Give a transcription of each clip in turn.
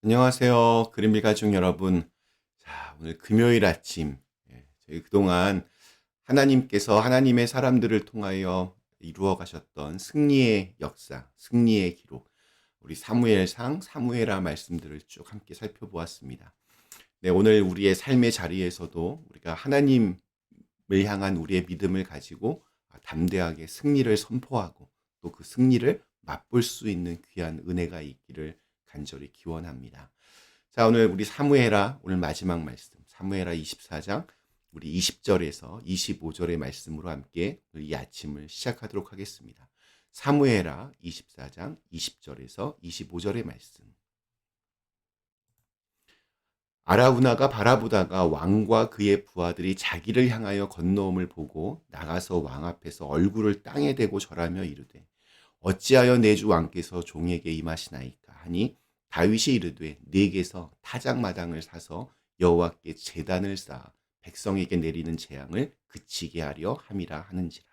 안녕하세요. 그림빌 가족 여러분. 자, 오늘 금요일 아침. 저희 그동안 하나님께서 하나님의 사람들을 통하여 이루어 가셨던 승리의 역사, 승리의 기록, 우리 사무엘상, 사무엘하 말씀들을 쭉 함께 살펴보았습니다. 네, 오늘 우리의 삶의 자리에서도 우리가 하나님을 향한 우리의 믿음을 가지고 담대하게 승리를 선포하고 또 그 승리를 맛볼 수 있는 귀한 은혜가 있기를 간절히 기원합니다. 자, 오늘 우리 사무엘하 오늘 마지막 말씀 사무엘하 24장 우리 20절에서 25절의 말씀으로 함께 이 아침을 시작하도록 하겠습니다. 사무엘하 24장 20절에서 25절의 말씀. 아라우나가 바라보다가 왕과 그의 부하들이 자기를 향하여 건너옴을 보고 나가서 왕 앞에서 얼굴을 땅에 대고 절하며 이르되 어찌하여 내 주 왕께서 종에게 임하시나이까 하니 다윗이 이르되 내게서 타작마당을 사서 여호와께 제단을 쌓아 백성에게 내리는 재앙을 그치게 하려 함이라 하는지라.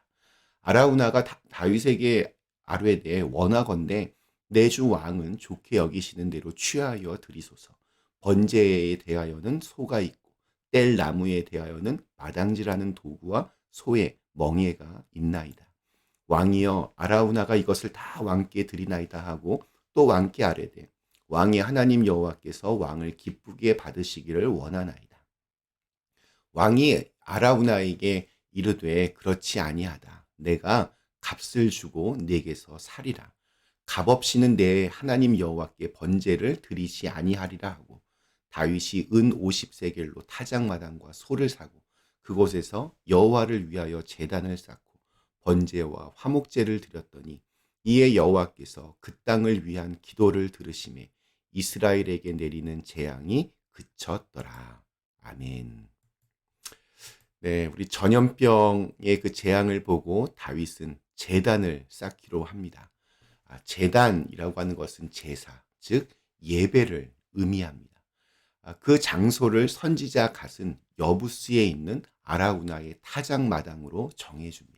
아라우나가 다윗에게 아뢰되 원하건대 내 주 왕은 좋게 여기시는 대로 취하여 드리소서. 번제에 대하여는 소가 있고 뗄 나무에 대하여는 마당질하는 도구와 소의 멍에가 있나이다. 왕이여 아라우나가 이것을 다 왕께 드리나이다 하고 또 왕께 아뢰되 왕의 하나님 여호와께서 왕을 기쁘게 받으시기를 원하나이다. 왕이 아라우나에게 이르되 그렇지 아니하다. 내가 값을 주고 내게서 살이라. 값없이는 내 하나님 여호와께 번제를 드리지 아니하리라 하고 다윗이 은 50세겔로 타작마당과 소를 사고 그곳에서 여호와를 위하여 제단을 쌓고 번제와 화목제를 드렸더니 이에 여호와께서 그 땅을 위한 기도를 들으심에 이스라엘에게 내리는 재앙이 그쳤더라. 아멘. 네, 우리 전염병의 그 재앙을 보고 다윗은 제단을 쌓기로 합니다. 제단이라고 하는 것은 제사, 즉 예배를 의미합니다. 그 장소를 선지자 갓은 여부스에 있는 아라우나의 타작마당으로 정해줍니다.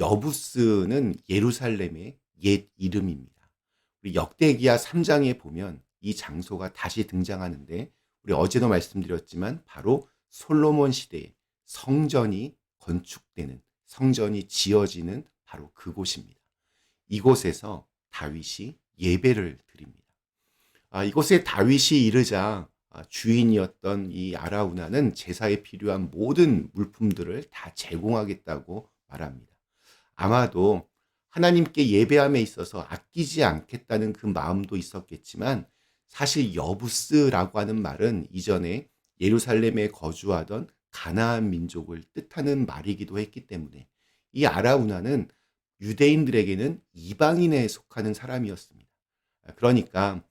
여부스는 예루살렘의 옛 이름입니다. 우리 역대기야 3장에 보면 이 장소가 다시 등장하는데 우리 어제도 말씀드렸지만 바로 솔로몬 시대에 성전이 건축되는 성전이 지어지는 바로 그곳입니다. 이곳에서 다윗이 예배를 드립니다. 이곳에 다윗이 이르자 주인이었던 이 아라우나는 제사에 필요한 모든 물품들을 다 제공하겠다고 말합니다. 아마도 하나님께 예배함에 있어서 아끼지 않겠다는 그 마음도 있었겠지만 사실 여부스라고 하는 말은 이전에 예루살렘에 거주하던 가나안 민족을 뜻하는 말이기도 했기 때문에 이 아라우나는 유대인들에게는 이방인에 속하는 사람이었습니다. 그러니까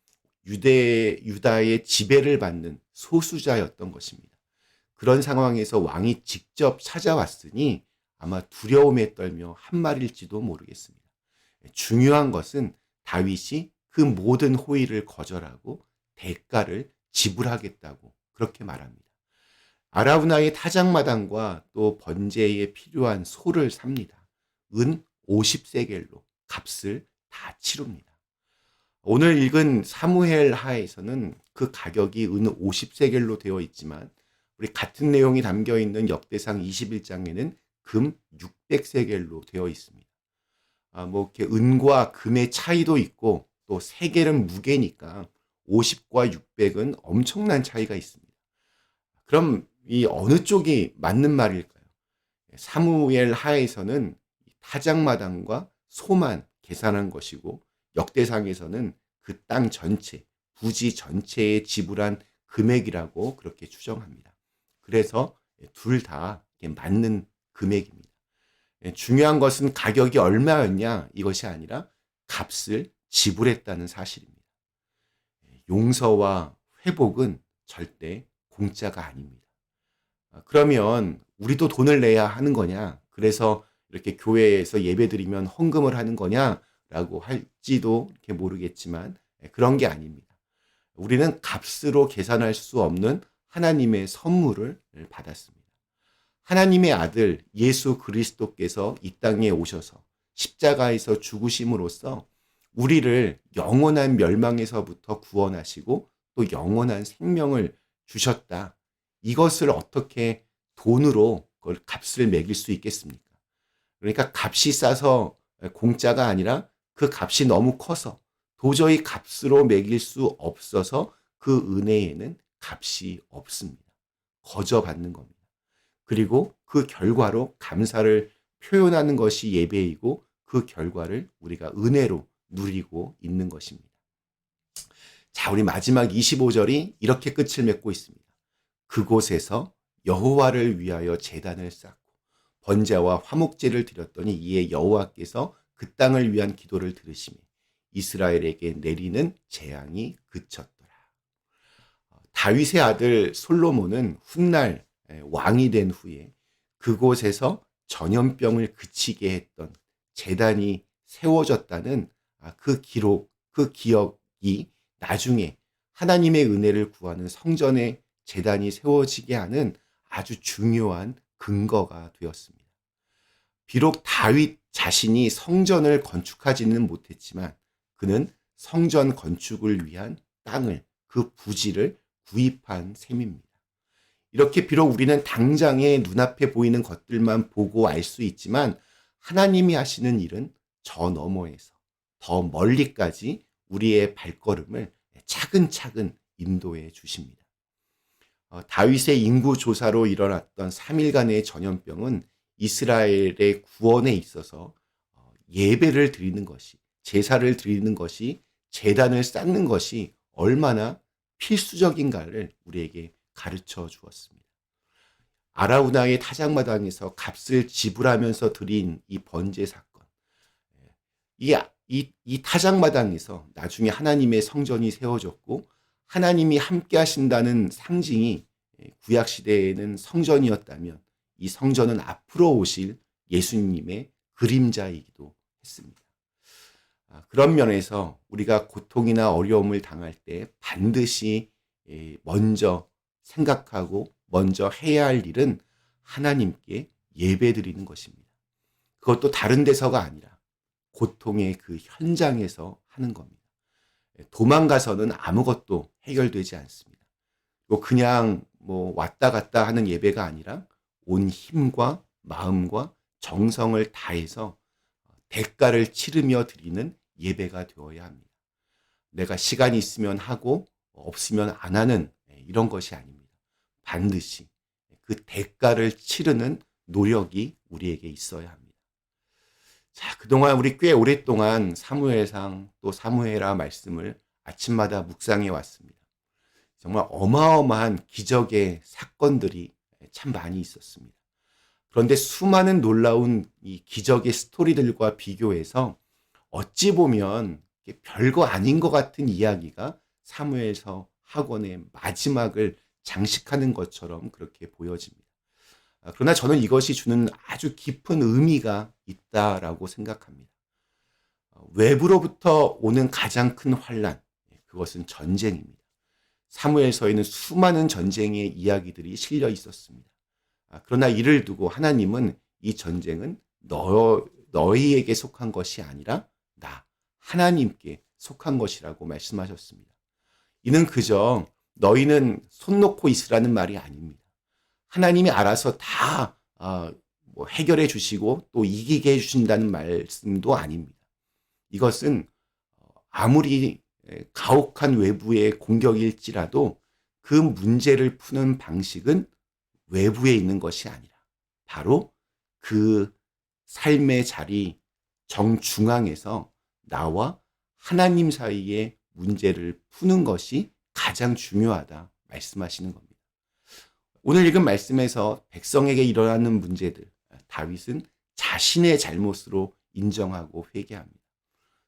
유다의 지배를 받는 소수자였던 것입니다. 그런 상황에서 왕이 직접 찾아왔으니 아마 두려움에 떨며 한 말일지도 모르겠습니다. 중요한 것은 다윗이 그 모든 호의를 거절하고 대가를 지불하겠다고 그렇게 말합니다. 아라우나의 타작마당과 또 번제에 필요한 소를 삽니다. 은 50세겔로 값을 다 치릅니다. 오늘 읽은 사무엘 하에서는 그 가격이 은 50세겔로 되어 있지만 우리 같은 내용이 담겨 있는 역대상 21장에는 금 600세겔로 되어 있습니다. 뭐 이렇게 은과 금의 차이도 있고 또 세겔은 무게니까 50과 600은 엄청난 차이가 있습니다. 그럼 이 어느 쪽이 맞는 말일까요? 사무엘 하에서는 타작마당과 소만 계산한 것이고 역대상에서는 그 땅 전체, 부지 전체에 지불한 금액이라고 그렇게 추정합니다. 그래서 둘 다 맞는 금액입니다. 중요한 것은 가격이 얼마였냐 이것이 아니라 값을 지불했다는 사실입니다. 용서와 회복은 절대 공짜가 아닙니다. 그러면 우리도 돈을 내야 하는 거냐? 그래서 이렇게 교회에서 예배드리면 헌금을 하는 거냐라고 할지도 이렇게 모르겠지만 그런 게 아닙니다. 우리는 값으로 계산할 수 없는 하나님의 선물을 받았습니다. 하나님의 아들 예수 그리스도께서 이 땅에 오셔서 십자가에서 죽으심으로써 우리를 영원한 멸망에서부터 구원하시고 또 영원한 생명을 주셨다. 이것을 어떻게 돈으로 그걸 값을 매길 수 있겠습니까? 그러니까 값이 싸서 공짜가 아니라 그 값이 너무 커서 도저히 값으로 매길 수 없어서 그 은혜에는 값이 없습니다. 거저 받는 겁니다. 그리고 그 결과로 감사를 표현하는 것이 예배이고 그 결과를 우리가 은혜로 누리고 있는 것입니다. 자, 우리 마지막 25절이 이렇게 끝을 맺고 있습니다. 그곳에서 여호와를 위하여 제단을 쌓고 번제와 화목제를 드렸더니 이에 여호와께서 그 땅을 위한 기도를 들으시며 이스라엘에게 내리는 재앙이 그쳤더라. 다윗의 아들 솔로몬은 훗날 왕이 된 후에 그곳에서 전염병을 그치게 했던 제단이 세워졌다는 그 기록, 그 기억이 나중에 하나님의 은혜를 구하는 성전의 제단이 세워지게 하는 아주 중요한 근거가 되었습니다. 비록 다윗 자신이 성전을 건축하지는 못했지만 그는 성전 건축을 위한 땅을, 그 부지를 구입한 셈입니다. 이렇게 비록 우리는 당장의 눈앞에 보이는 것들만 보고 알 수 있지만 하나님이 하시는 일은 저 너머에서 더 멀리까지 우리의 발걸음을 차근차근 인도해 주십니다. 다윗의 인구 조사로 일어났던 3일간의 전염병은 이스라엘의 구원에 있어서 예배를 드리는 것이, 제사를 드리는 것이, 제단을 쌓는 것이 얼마나 필수적인가를 우리에게 가르쳐 주었습니다. 아라우나의 타작마당에서 값을 지불하면서 드린 이 번제 사건, 이 타작마당에서 나중에 하나님의 성전이 세워졌고 하나님이 함께 하신다는 상징이 구약시대에는 성전이었다면 이 성전은 앞으로 오실 예수님의 그림자이기도 했습니다. 그런 면에서 우리가 고통이나 어려움을 당할 때 반드시 먼저 생각하고 먼저 해야 할 일은 하나님께 예배드리는 것입니다. 그것도 다른 데서가 아니라 고통의 그 현장에서 하는 겁니다. 도망가서는 아무것도 해결되지 않습니다. 그냥 왔다 갔다 하는 예배가 아니라 온 힘과 마음과 정성을 다해서 대가를 치르며 드리는 예배가 되어야 합니다. 내가 시간이 있으면 하고 없으면 안 하는 이런 것이 아닙니다. 반드시 그 대가를 치르는 노력이 우리에게 있어야 합니다. 자, 그동안 우리 꽤 오랫동안 사무엘상 또 사무엘하 말씀을 아침마다 묵상해 왔습니다. 정말 어마어마한 기적의 사건들이 참 많이 있었습니다. 그런데 수많은 놀라운 이 기적의 스토리들과 비교해서 어찌 보면 별거 아닌 것 같은 이야기가 사무엘서 학원의 마지막을 장식하는 것처럼 그렇게 보여집니다. 그러나 저는 이것이 주는 아주 깊은 의미가 있다라고 생각합니다. 외부로부터 오는 가장 큰 환난, 그것은 전쟁입니다. 사무엘서에는 수많은 전쟁의 이야기들이 실려 있었습니다. 그러나 이를 두고 하나님은 이 전쟁은 너희에게 속한 것이 아니라 나 하나님께 속한 것이라고 말씀하셨습니다. 이는 그저 너희는 손 놓고 있으라는 말이 아닙니다. 하나님이 알아서 다 해결해 주시고 또 이기게 해주신다는 말씀도 아닙니다. 이것은 아무리 가혹한 외부의 공격일지라도 그 문제를 푸는 방식은 외부에 있는 것이 아니라 바로 그 삶의 자리 정중앙에서 나와 하나님 사이의 문제를 푸는 것이 가장 중요하다 말씀하시는 겁니다. 오늘 읽은 말씀에서 백성에게 일어나는 문제들, 다윗은 자신의 잘못으로 인정하고 회개합니다.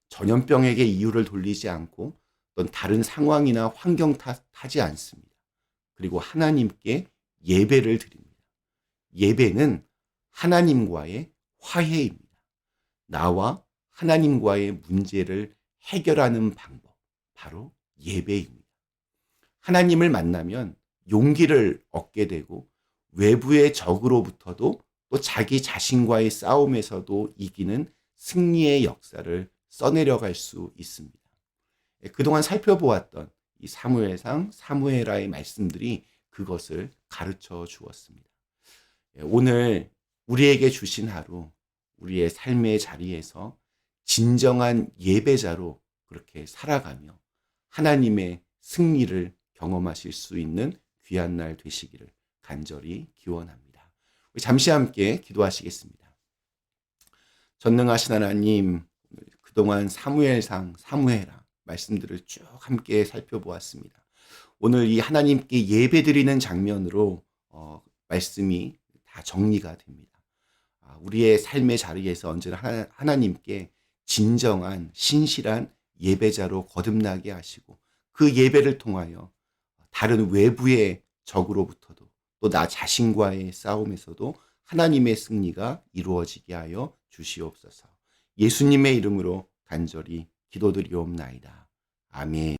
전염병에게 이유를 돌리지 않고 어떤 다른 상황이나 환경 탓하지 않습니다. 그리고 하나님께 예배를 드립니다. 예배는 하나님과의 화해입니다. 나와 하나님과의 문제를 해결하는 방법, 바로 예배입니다. 하나님을 만나면 용기를 얻게 되고 외부의 적으로부터도 또 자기 자신과의 싸움에서도 이기는 승리의 역사를 써내려갈 수 있습니다. 그동안 살펴보았던 이 사무엘상, 사무엘하의 말씀들이 그것을 가르쳐 주었습니다. 오늘 우리에게 주신 하루, 우리의 삶의 자리에서 진정한 예배자로 그렇게 살아가며 하나님의 승리를 경험하실 수 있는 귀한 날 되시기를 간절히 기원합니다. 우리 잠시 함께 기도하시겠습니다. 전능하신 하나님, 그동안 사무엘상, 사무엘하 말씀들을 쭉 함께 살펴보았습니다. 오늘 이 하나님께 예배드리는 장면으로 말씀이 다 정리가 됩니다. 우리의 삶의 자리에서 언제나 하나님께 진정한 신실한 예배자로 거듭나게 하시고 그 예배를 통하여 다른 외부의 적으로부터도 또 나 자신과의 싸움에서도 하나님의 승리가 이루어지게 하여 주시옵소서. 예수님의 이름으로 간절히 기도드리옵나이다. 아멘.